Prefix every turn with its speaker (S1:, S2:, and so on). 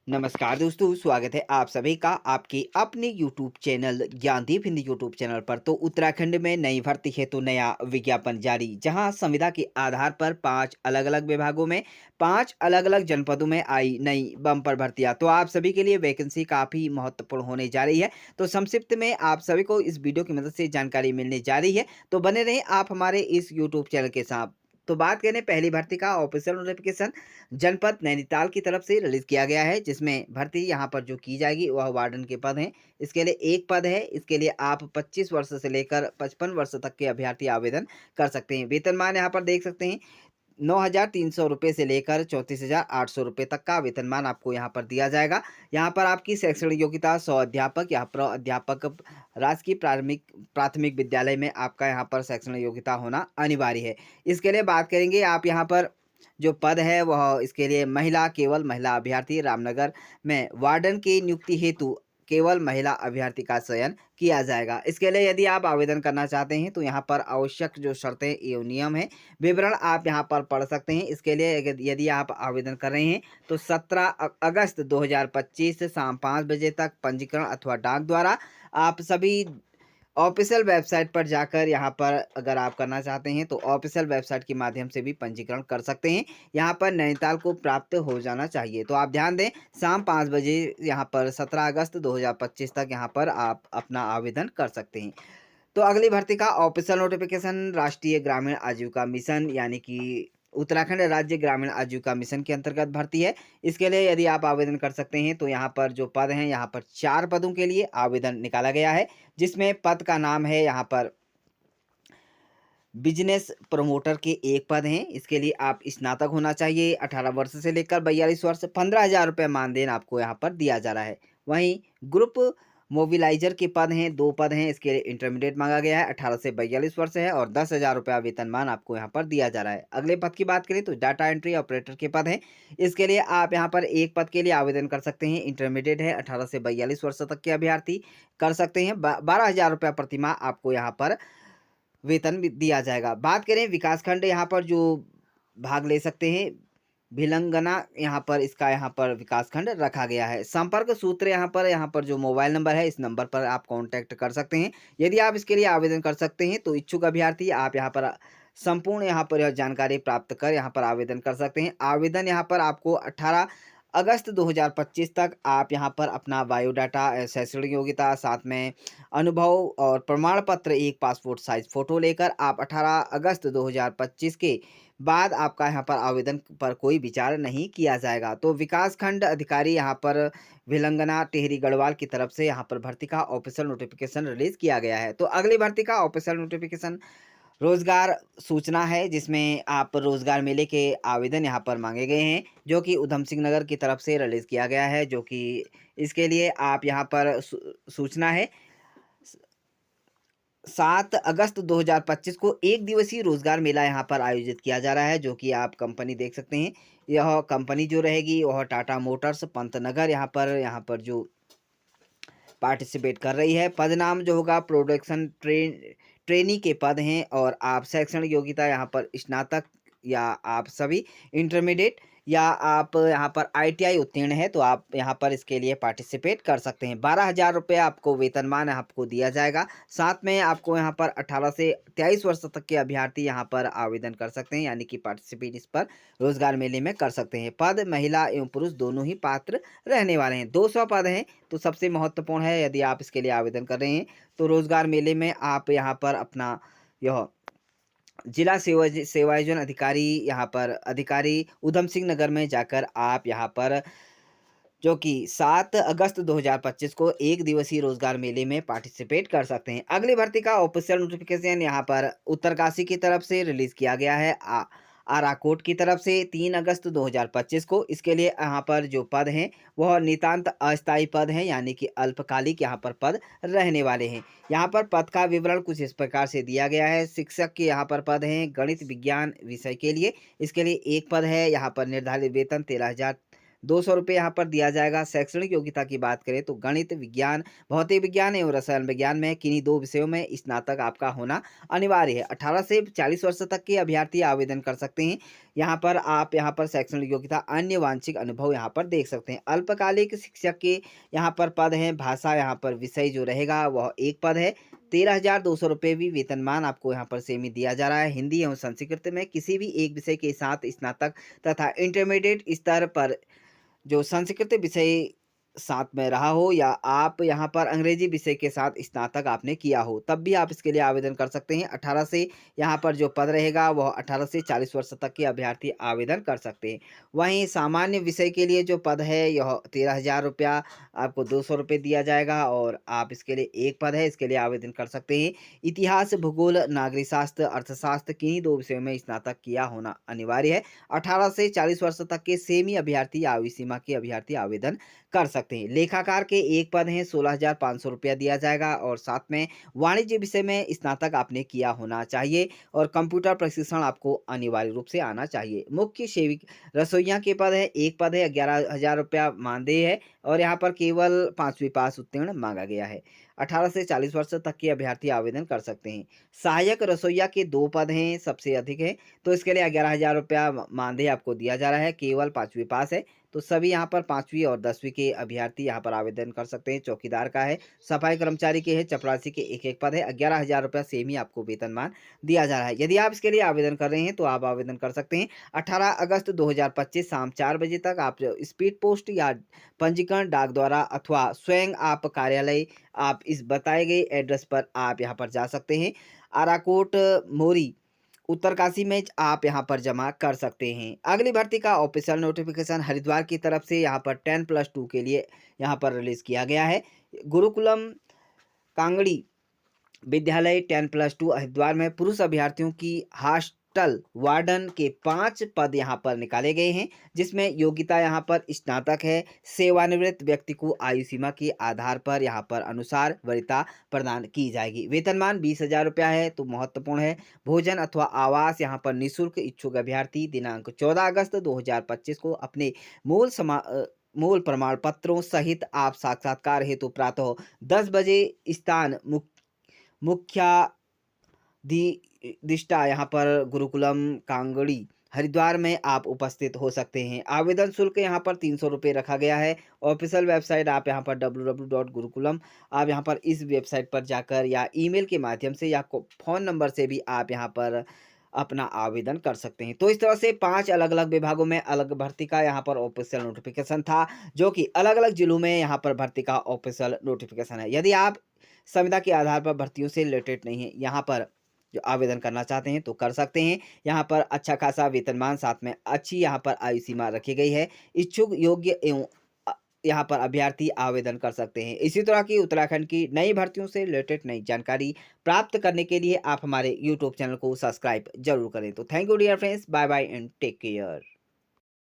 S1: नमस्कार दोस्तों, स्वागत है आप सभी का आपके अपने YouTube channel Gyandeep Hindi YouTube channel पर। तो उत्तराखंड में नई भर्ती हेतु नया विज्ञापन जारी, जहां संविदा के आधार पर 5 अलग-अलग विभागों में 5 अलग-अलग जनपदों में आई नई बम्पर भर्तियां। तो आप सभी के लिए वैकेंसी काफ़ी महत्वपूर्ण होने जा रही है। तो संक्षिप्त में आप सभी को इस वीडियो की मदद से जानकारी मिलने जा रही है। तो बने रहें आप हमारे इस यूट्यूब चैनल के साथ। तो बात करें पहली भर्ती का ऑफिशियल नोटिफिकेशन जनपद नैनीताल की तरफ से रिलीज़ किया गया है, जिसमें भर्ती यहाँ पर जो की जाएगी वह वार्डन के पद हैं। इसके लिए एक पद है। इसके लिए आप 25 वर्ष से लेकर 55 वर्ष तक के अभ्यर्थी आवेदन कर सकते हैं। वेतनमान यहाँ पर देख सकते हैं, 9,300 रुपये से लेकर 34,800 रुपये तक का वेतनमान आपको यहाँ पर दिया जाएगा। यहाँ पर आपकी शैक्षणिक योग्यता 100 अध्यापक या अध्यापक राजकीय प्राथमिक प्राथमिक विद्यालय में आपका यहाँ पर शैक्षणिक योग्यता होना अनिवार्य है। इसके लिए बात करेंगे, आप यहाँ पर जो पद है वह इसके लिए केवल महिला अभ्यर्थी रामनगर में वार्डन की नियुक्ति हेतु केवल महिला अभ्यर्थी का चयन किया जाएगा। इसके लिए यदि आप आवेदन करना चाहते हैं तो यहाँ पर आवश्यक जो शर्तें एवं नियम है, विवरण आप यहाँ पर पढ़ सकते हैं। इसके लिए यदि आप आवेदन कर रहे हैं तो 17 अगस्त 2025 से शाम 5 बजे तक पंजीकरण अथवा डाक द्वारा आप सभी ऑफ़िशियल वेबसाइट पर जाकर यहाँ पर अगर आप करना चाहते हैं तो ऑफ़िशियल वेबसाइट के माध्यम से भी पंजीकरण कर सकते हैं। यहाँ पर नैनीताल को प्राप्त हो जाना चाहिए। तो आप ध्यान दें, शाम 5 बजे यहाँ पर 17 अगस्त 2025 तक यहाँ पर आप अपना आवेदन कर सकते हैं। तो अगली भर्ती का ऑफिशियल नोटिफिकेशन राष्ट्रीय ग्रामीण आजीविका मिशन यानी कि उत्तराखंड राज्य ग्रामीण आजीविका मिशन के अंतर्गत भर्ती है। इसके लिए यदि आप आवेदन कर सकते हैं तो यहाँ पर जो पद हैं, यहाँ पर 4 पदों के लिए आवेदन निकाला गया है, जिसमें पद का नाम है यहाँ पर बिजनेस प्रमोटर के एक पद हैं। इसके लिए आप स्नातक होना चाहिए, 18 वर्ष से लेकर 42 वर्ष, 15,000 रुपये मानदेन आपको यहाँ पर दिया जा रहा है। वहीं ग्रुप मोबिलाइजर के पद हैं, 2 पद हैं। इसके लिए इंटरमीडिएट मांगा गया है, 18 से 42 वर्ष है और 10,000 रुपया वेतनमान आपको यहाँ पर दिया जा रहा है। अगले पद की बात करें तो डाटा एंट्री ऑपरेटर के पद हैं। इसके लिए आप यहाँ पर एक पद के लिए आवेदन कर सकते हैं। इंटरमीडिएट है, 18 से 42 वर्ष तक के अभ्यर्थी कर सकते हैं। 12,000 रुपया प्रतिमाह आपको यहाँ पर वेतन भी दिया जाएगा। बात करें विकासखंड यहाँ पर जो भाग ले सकते हैं, भिलंगना यहाँ पर इसका यहाँ पर विकासखंड रखा गया है। संपर्क सूत्र यहाँ पर जो मोबाइल नंबर है, इस नंबर पर आप कांटेक्ट कर सकते हैं। यदि आप इसके लिए आवेदन कर सकते हैं तो इच्छुक अभ्यर्थी आप यहाँ पर संपूर्ण यहाँ पर यह जानकारी प्राप्त कर यहाँ पर आवेदन कर सकते हैं। आवेदन यहाँ पर आपको 18 अगस्त 2025 तक आप यहाँ पर अपना बायोडाटा, शैक्षणिक योग्यता, साथ में अनुभव और प्रमाण पत्र, एक पासपोर्ट साइज फ़ोटो लेकर आप 18 अगस्त 2025 के बाद आपका यहाँ पर आवेदन पर कोई विचार नहीं किया जाएगा। तो विकासखंड अधिकारी यहाँ पर भिलंगना टिहरी गढ़वाल की तरफ से यहाँ पर भर्ती का ऑफिशियल नोटिफिकेशन रिलीज़ किया गया है। तो अगली भर्ती का ऑफिशियल नोटिफिकेशन रोजगार सूचना है, जिसमें आप रोजगार मेले के आवेदन यहाँ पर मांगे गए हैं, जो कि उधम सिंह नगर की तरफ से रिलीज़ किया गया है। जो कि इसके लिए आप यहाँ पर सूचना है, 7 अगस्त 2025 को एक दिवसीय रोजगार मेला यहाँ पर आयोजित किया जा रहा है, जो कि आप कंपनी देख सकते हैं। यह कंपनी जो रहेगी वह टाटा मोटर्स पंतनगर यहाँ पर जो पार्टिसिपेट कर रही है। पद नाम जो होगा प्रोडक्शन ट्रेनी के पद हैं और आप शैक्षणिक योग्यता यहाँ पर स्नातक या आप सभी इंटरमीडिएट या आप यहाँ पर आईटीआई उत्तीर्ण है तो आप यहाँ पर इसके लिए पार्टिसिपेट कर सकते हैं। 12,000 रुपये आपको वेतनमान आपको दिया जाएगा। साथ में आपको यहाँ पर 18 से 23 वर्ष तक के अभ्यर्थी यहाँ पर आवेदन कर सकते हैं, यानी कि पार्टिसिपेट इस पर रोजगार मेले में कर सकते हैं। पद महिला एवं पुरुष दोनों ही पात्र रहने वाले हैं। 200 पद हैं। तो सबसे महत्वपूर्ण है, यदि आप इसके लिए आवेदन कर रहे हैं तो रोजगार मेले में आप यहाँ पर अपना यह जिला सेवायोजन अधिकारी यहाँ पर अधिकारी उधम सिंह नगर में जाकर आप यहाँ पर जो कि 7 अगस्त 2025 को एक दिवसीय रोजगार मेले में पार्टिसिपेट कर सकते हैं। अगली भर्ती का ऑफिशियल नोटिफिकेशन यहाँ पर उत्तरकाशी की तरफ से रिलीज़ किया गया है, आराकोट की तरफ से 3 अगस्त 2025 को। इसके लिए यहाँ पर जो पद हैं वह नितांत अस्थायी पद हैं, यानी कि अल्पकालिक यहाँ पर पद रहने वाले हैं। यहाँ पर पद का विवरण कुछ इस प्रकार से दिया गया है। शिक्षक के यहाँ पर पद हैं गणित विज्ञान विषय के लिए। इसके लिए एक पद है। यहाँ पर निर्धारित वेतन ₹200 यहाँ पर दिया जाएगा। शैक्षणिक योग्यता की बात करें तो गणित, विज्ञान, भौतिक विज्ञान एवं रसायन विज्ञान में किन्हीं 2 विषयों में स्नातक आपका होना अनिवार्य है। 18 से 40 वर्ष तक के अभ्यर्थी आवेदन कर सकते हैं। यहाँ पर शैक्षणिक योग्यता, अन्य वांछित अनुभव यहाँ पर देख सकते हैं। अल्पकालिक शिक्षक के यहाँ पर पद हैं। भाषा यहाँ पर विषय जो रहेगा वह एक पद है। ₹13,200 भी वेतनमान आपको यहाँ पर सेमित दिया जा रहा है। हिंदी एवं संस्कृत में किसी भी एक विषय के साथ स्नातक तथा इंटरमीडिएट स्तर पर जो संस्कृत विषय साथ में रहा हो या आप यहाँ पर अंग्रेजी विषय के साथ स्नातक आपने किया हो, तब भी आप इसके लिए आवेदन कर सकते हैं। 18 से यहाँ पर जो पद रहेगा वह 18 से 40 वर्ष तक के अभ्यर्थी आवेदन कर सकते हैं। वहीं सामान्य विषय के लिए जो पद है यह ₹13,000 आपको ₹200 दिया जाएगा और आप इसके लिए एक पद है, इसके लिए आवेदन कर सकते हैं। इतिहास, भूगोल, नागरिक शास्त्र, अर्थशास्त्र किन्हीं 2 विषयों में स्नातक किया होना अनिवार्य है। 18 से 40 वर्ष तक के सेमी अभ्यर्थी या आयु सीमा के अभ्यर्थी आवेदन कर सकते हैं। लेखाकार के एक पद हैं, ₹16,500 दिया जाएगा और साथ में वाणिज्य विषय में स्नातक आपने किया होना चाहिए और कंप्यूटर प्रशिक्षण आपको अनिवार्य रूप से आना चाहिए। मुख्य सेविक रसोइया के पद है, एक पद है, ₹11,000 मानदेय है और यहाँ पर केवल 5वीं पास उत्तीर्ण मांगा गया है। 18 से 40 वर्ष तक के अभ्यर्थी आवेदन कर सकते हैं। सहायक रसोइया के 2 पद हैं, सबसे अधिक है, तो इसके लिए ₹11,000 मानदेय आपको दिया जा रहा है, केवल 5वीं पास है। तो सभी यहाँ पर 5वीं और 10वीं के अभ्यर्थी यहाँ पर आवेदन कर सकते हैं। चौकीदार का है, सफाई कर्मचारी के है, चपरासी के एक-एक पद है। ₹11,000 सेम ही आपको वेतनमान दिया जा रहा है। यदि आप इसके लिए आवेदन कर रहे हैं तो आप आवेदन कर सकते हैं। 18 अगस्त 2025 शाम 4 बजे तक आप स्पीड पोस्ट या पंजीकरण डाक द्वारा अथवा स्वयं आप कार्यालय आप इस बताए गए एड्रेस पर आप यहाँ पर जा सकते हैं। आराकोट मोरी उत्तरकाशी में आप यहाँ पर जमा कर सकते हैं। अगली भर्ती का ऑफिशियल नोटिफिकेशन हरिद्वार की तरफ से यहाँ पर 10+2 के लिए यहाँ पर रिलीज़ किया गया है। गुरुकुलम कांगड़ी विद्यालय 10+2 हरिद्वार में पुरुष अभ्यर्थियों की हॉस्टल वार्डन के 5 पद यहाँ पर निकाले गए हैं, जिसमें योग्यता यहाँ पर स्नातक है। सेवानिवृत्त व्यक्ति को आयु सीमा के आधार पर यहाँ पर अनुसार वरीयता प्रदान की जाएगी। वेतनमान ₹20,000 है, तो महत्वपूर्ण है। भोजन अथवा आवास यहाँ पर निःशुल्क। इच्छुक अभ्यर्थी दिनांक 14 अगस्त 2025 को अपने मूल प्रमाण पत्रों सहित आप साक्षात्कार हेतु प्रातः 10 बजे स्थान दिष्टा यहाँ पर गुरुकुलम कांगड़ी हरिद्वार में आप उपस्थित हो सकते हैं। आवेदन शुल्क यहाँ पर ₹300 रखा गया है। ऑफिशियल वेबसाइट आप यहाँ पर www.gurukulam आप यहाँ पर इस वेबसाइट पर जाकर या ईमेल के माध्यम से या फ़ोन नंबर से भी आप यहाँ पर अपना आवेदन कर सकते हैं। तो इस तरह से 5 अलग-अलग विभागों में अलग भर्ती का यहाँ पर ऑफिशियल नोटिफिकेशन था, जो कि अलग-अलग जिलों में यहाँ पर भर्ती का ऑफिशियल नोटिफिकेशन है। यदि आप संविदा के आधार पर भर्तियों से रिलेटेड नहीं है, यहाँ पर जो आवेदन करना चाहते हैं तो कर सकते हैं। यहाँ पर अच्छा खासा वेतनमान, साथ में अच्छी यहाँ पर आयु सीमा रखी गई है। इच्छुक योग्य एवं यहाँ पर अभ्यर्थी आवेदन कर सकते हैं। इसी तरह की उत्तराखंड की नई भर्तियों से रिलेटेड नई जानकारी प्राप्त करने के लिए आप हमारे यूट्यूब चैनल को सब्सक्राइब जरूर करें। तो thank you dear friends, bye bye and take care.